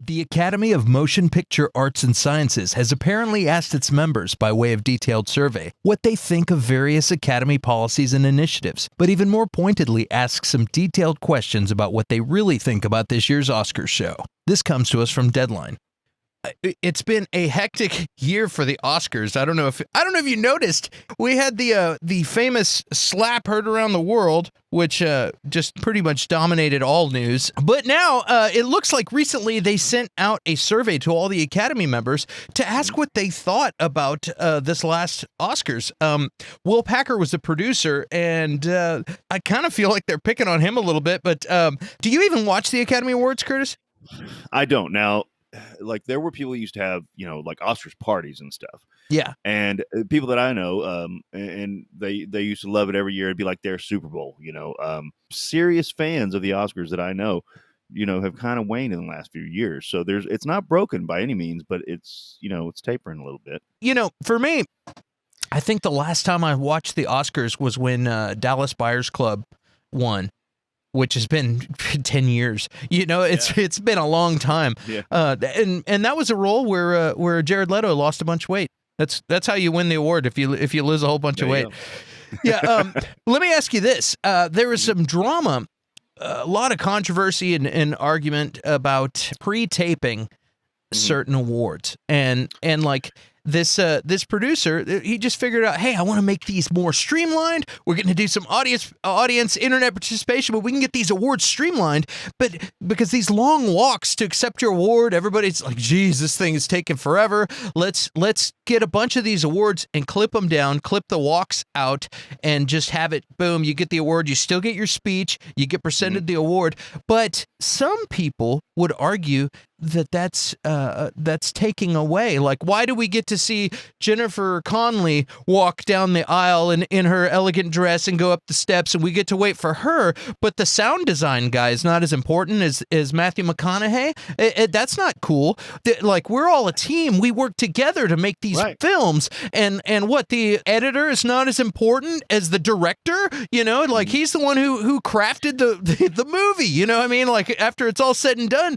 The Academy of Motion Picture Arts and Sciences has apparently asked its members, by way of detailed survey, what they think of various Academy policies and initiatives, but even more pointedly asks some detailed questions about what they really think about this year's Oscars show. This comes to us from Deadline. It's been a hectic year for the Oscars. I don't know if you noticed, we had the famous slap heard around the world, which just pretty much dominated all news. But now it looks like recently they sent out a survey to all the Academy members to ask what they thought about this last Oscars. Will Packer was the producer, and I kind of feel like they're picking on him a little bit. But do you even watch the Academy Awards, Curtis? I don't. Now, like, there were people who used to have, like Oscars parties and stuff. Yeah. And people that I know, and they used to love it every year. It'd be like their Super Bowl, serious fans of the Oscars that I know, have kind of waned in the last few years. So it's not broken by any means, but it's tapering a little bit. For me, I think the last time I watched the Oscars was when Dallas Buyers Club won, which has been 10 years. It's been a long time. Yeah. And that was a role where Jared Leto lost a bunch of weight. That's how you win the award, if you lose a whole bunch of weight. Yeah. Let me ask you this. There was some drama, a lot of controversy and argument about pre-taping certain awards. And like this producer, he just figured out, hey, I want to make these more streamlined. We're going to do some audience internet participation, but we can get these awards streamlined. But because these long walks to accept your award, everybody's like, geez, this thing is taking forever. Let's get a bunch of these awards and clip them down, clip the walks out, and just have it, boom, you get the award. You still get your speech. You get presented the award. But some people would argue that's taking away. Like, why do we get to see Jennifer Connelly walk down the aisle in her elegant dress and go up the steps, and we get to wait for her, but the sound design guy is not as important as Matthew McConaughey? That's not cool. Like, we're all a team. We work together to make these films, and what, the editor is not as important as the director? Like, he's the one who crafted the movie. You know what I mean? Like, after it's all said and done.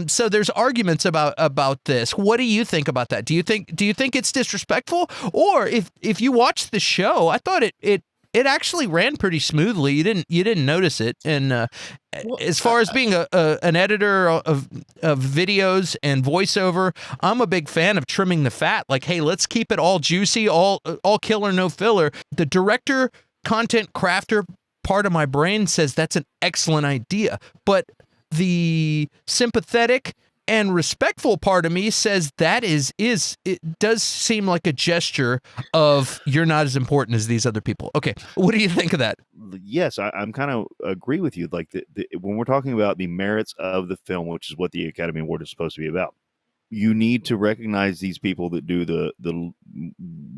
So there's arguments about this. What do you think about that? Do you think it's disrespectful? Or if you watch the show, I thought it actually ran pretty smoothly. You didn't notice it. And as far as being an editor of videos and voiceover, I'm a big fan of trimming the fat. Like, hey, let's keep it all juicy, all killer, no filler. The director, content crafter part of my brain says that's an excellent idea, but the sympathetic and respectful part of me says that it does seem like a gesture of, you're not as important as these other people. Okay, what do you think of that? Yes, I'm kind of agree with you. Like, when we're talking about the merits of the film, which is what the Academy Award is supposed to be about, you need to recognize these people that do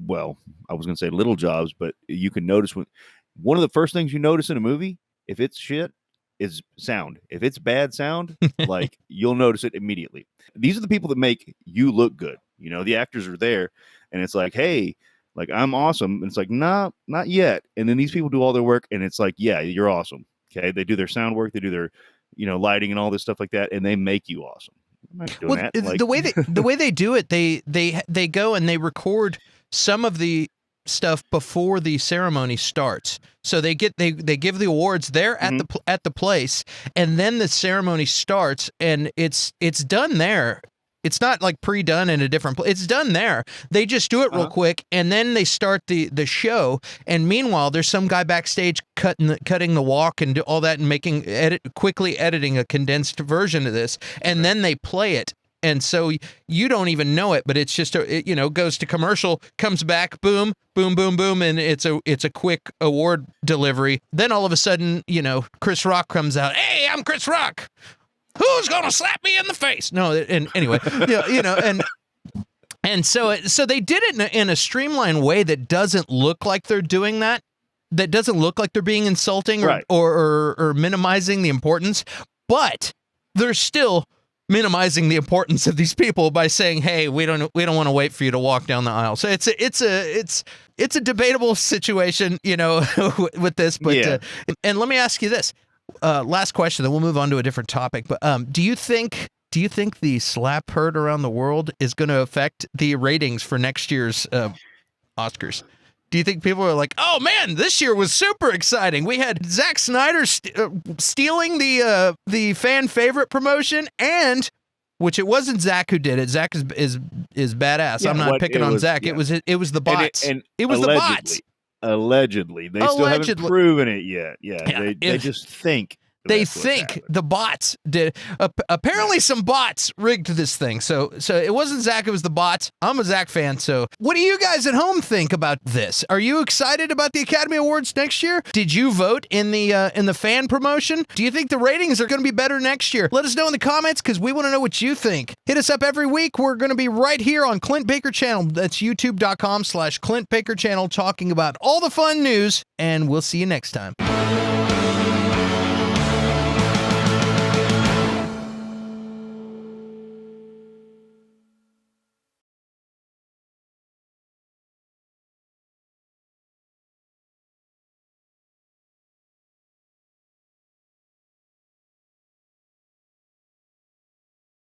well, I was going to say little jobs, but you can notice one of the first things you notice in a movie, if it's shit, is sound. If it's bad sound, like, you'll notice it immediately. These are the people that make you look good. The actors are there, and it's like, hey, like, I'm awesome. And it's like, nah, not yet. And then these people do all their work, and it's like, yeah, you're awesome. Okay, they do their sound work, they do their, lighting and all this stuff like that, and they make you awesome. I'm not doing that. Like, the way they do it, they go and they record some of the stuff before the ceremony starts. So they give the awards there at the place, and then the ceremony starts, and it's done there. It's not like pre-done in a different place. It's done there. They just do it real quick, and then they start the show. And meanwhile, there's some guy backstage cutting the walk and do all that, and quickly editing a condensed version of this, and then they play it. And so you don't even know it, but it's just goes to commercial, comes back, boom, boom, boom, boom, and it's a quick award delivery. Then all of a sudden, Chris Rock comes out. Hey, I'm Chris Rock. Who's gonna slap me in the face? No, and anyway, and so they did it in a streamlined way that doesn't look like they're doing that. That doesn't look like they're being insulting or minimizing the importance, but they're still minimizing the importance of these people by saying, "Hey, we don't want to wait for you to walk down the aisle." So it's a debatable situation, with this. But and let me ask you this last question, then we'll move on to a different topic. But do you think do you think the slap heard around the world is going to affect the ratings for next year's Oscars? Do you think people are like, oh man, this year was super exciting? We had Zack Snyder stealing the fan favorite promotion, and which it wasn't Zack who did it. Zack is badass. Yeah, I'm not picking on Zack. Yeah. It was the bots. It was the bots. Allegedly, they still haven't proven it yet. Yeah, they just think. They think the bots did. Apparently, some bots rigged this thing. So it wasn't Zack; it was the bots. I'm a Zack fan. So, what do you guys at home think about this? Are you excited about the Academy Awards next year? Did you vote in the fan promotion? Do you think the ratings are going to be better next year? Let us know in the comments because we want to know what you think. Hit us up every week. We're going to be right here on Clint Baker Channel. That's youtube.com/Clint Baker Channel, talking about all the fun news. And we'll see you next time.